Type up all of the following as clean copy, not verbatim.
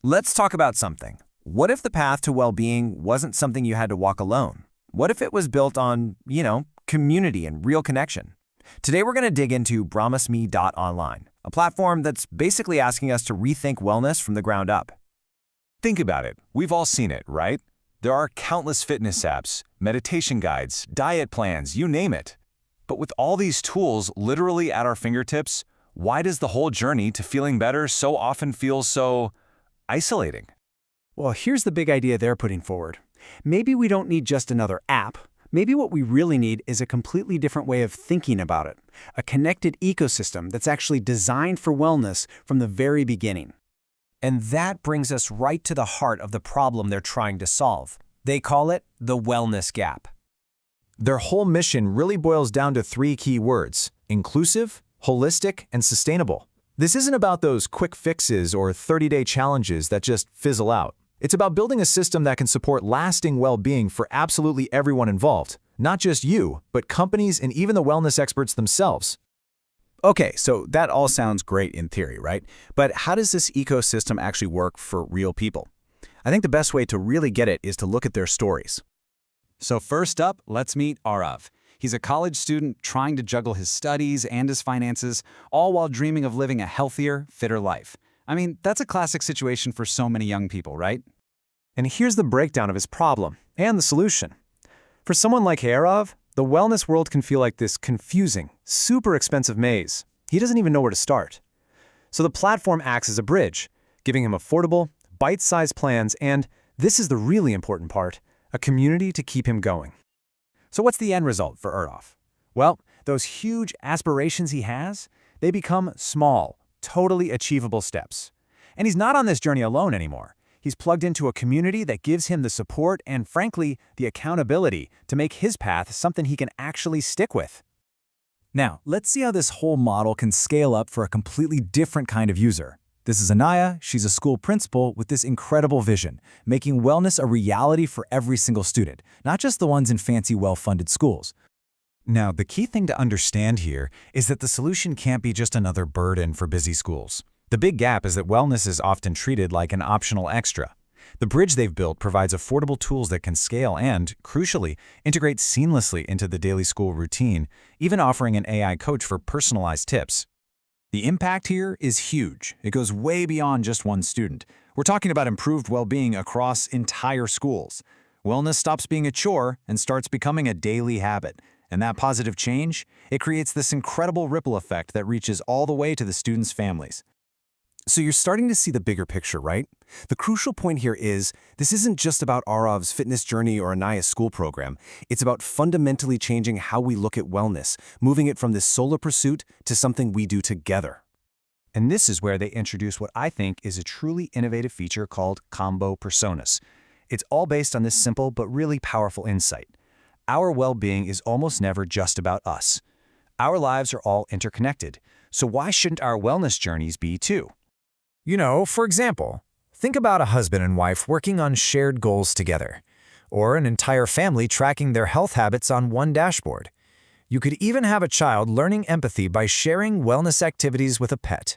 Let's talk about something. What if the path to well-being wasn't something you had to walk alone? What if it was built on, community and real connection? Today we're going to dig into Brahmasmi.Online, a platform that's basically asking us to rethink wellness from the ground up. Think about it. We've all seen it, right? There are countless fitness apps, meditation guides, diet plans, you name it. But with all these tools literally at our fingertips, why does the whole journey to feeling better so often feel so isolating? Well, here's the big idea they're putting forward. Maybe we don't need just another app. Maybe what we really need is a completely different way of thinking about it. A connected ecosystem that's actually designed for wellness from the very beginning. And that brings us right to the heart of the problem they're trying to solve. They call it the wellness gap. Their whole mission really boils down to three key words: inclusive, holistic, and sustainable. This isn't about those quick fixes or 30-day challenges that just fizzle out. It's about building a system that can support lasting well-being for absolutely everyone involved, not just you, but companies and even the wellness experts themselves. Okay, so that all sounds great in theory, right? But how does this ecosystem actually work for real people? I think the best way to really get it is to look at their stories. So first up, let's meet Arav. He's a college student trying to juggle his studies and his finances, all while dreaming of living a healthier, fitter life. I mean, that's a classic situation for so many young people, right? And here's the breakdown of his problem and the solution. For someone like Arav, the wellness world can feel like this confusing, super expensive maze. He doesn't even know where to start. So the platform acts as a bridge, giving him affordable, bite-sized plans and, this is the really important part, a community to keep him going. So what's the end result for Arav? Well, those huge aspirations he has, they become small, totally achievable steps. And he's not on this journey alone anymore. He's plugged into a community that gives him the support and, frankly, the accountability to make his path something he can actually stick with. Now, let's see how this whole model can scale up for a completely different kind of user. This is Anaya. She's a school principal with this incredible vision, making wellness a reality for every single student, not just the ones in fancy, well-funded schools. Now, the key thing to understand here is that the solution can't be just another burden for busy schools. The big gap is that wellness is often treated like an optional extra. The bridge they've built provides affordable tools that can scale and, crucially, integrate seamlessly into the daily school routine, even offering an AI coach for personalized tips. The impact here is huge. It goes way beyond just one student. We're talking about improved well-being across entire schools. Wellness stops being a chore and starts becoming a daily habit. And that positive change, it creates this incredible ripple effect that reaches all the way to the students' families. So you're starting to see the bigger picture, right? The crucial point here is, this isn't just about Arav's fitness journey or Anaya's school program. It's about fundamentally changing how we look at wellness, moving it from this solo pursuit to something we do together. And this is where they introduce what I think is a truly innovative feature called Combo Personas. It's all based on this simple but really powerful insight. Our well-being is almost never just about us. Our lives are all interconnected, so why shouldn't our wellness journeys be too? For example, think about a husband and wife working on shared goals together, or an entire family tracking their health habits on one dashboard. You could even have a child learning empathy by sharing wellness activities with a pet.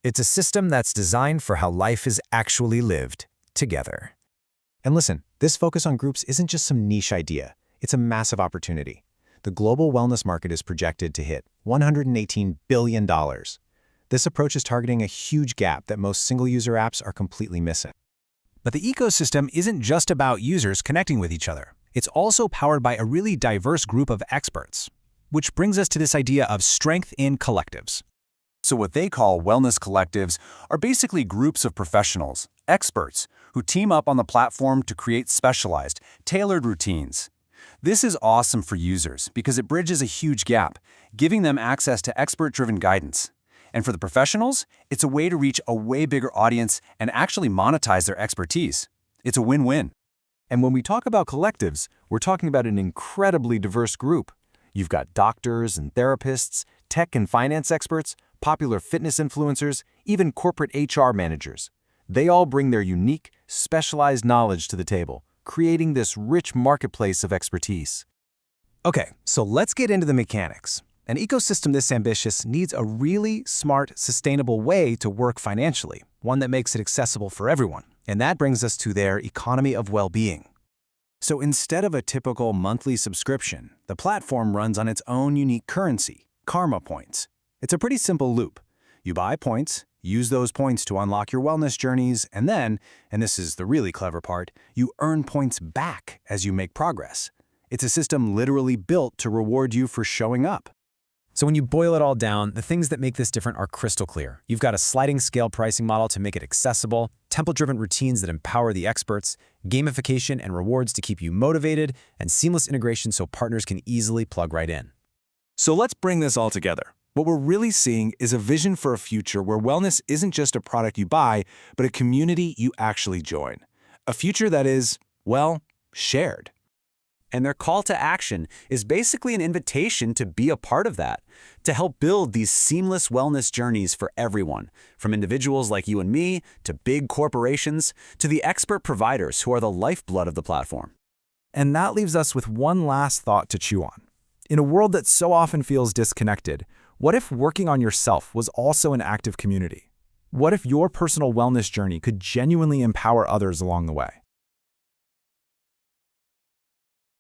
It's a system that's designed for how life is actually lived together. And listen, this focus on groups isn't just some niche idea. It's a massive opportunity. The global wellness market is projected to hit $118 billion. This approach is targeting a huge gap that most single-user apps are completely missing. But the ecosystem isn't just about users connecting with each other. It's also powered by a really diverse group of experts, which brings us to this idea of strength in collectives. So what they call wellness collectives are basically groups of professionals, experts, who team up on the platform to create specialized, tailored routines. This is awesome for users because it bridges a huge gap, giving them access to expert-driven guidance. And for the professionals, it's a way to reach a way bigger audience and actually monetize their expertise. It's a win-win. And when we talk about collectives, we're talking about an incredibly diverse group. You've got doctors and therapists, tech and finance experts, popular fitness influencers, even corporate HR managers. They all bring their unique, specialized knowledge to the table, creating this rich marketplace of expertise. Okay, so let's get into the mechanics. An ecosystem this ambitious needs a really smart, sustainable way to work financially. one that makes it accessible for everyone. And that brings us to their economy of well-being. So instead of a typical monthly subscription, the platform runs on its own unique currency, karma points. It's a pretty simple loop. You buy points, use those points to unlock your wellness journeys, and then, and this is the really clever part, you earn points back as you make progress. It's a system literally built to reward you for showing up. So when you boil it all down, the things that make this different are crystal clear. You've got a sliding scale pricing model to make it accessible, template-driven routines that empower the experts, gamification and rewards to keep you motivated, and seamless integration so partners can easily plug right in. So let's bring this all together. What we're really seeing is a vision for a future where wellness isn't just a product you buy, but a community you actually join. A future that is, well, shared. And their call to action is basically an invitation to be a part of that, to help build these seamless wellness journeys for everyone, from individuals like you and me, to big corporations, to the expert providers who are the lifeblood of the platform. And that leaves us with one last thought to chew on. In a world that so often feels disconnected, what if working on yourself was also an active community? What if your personal wellness journey could genuinely empower others along the way?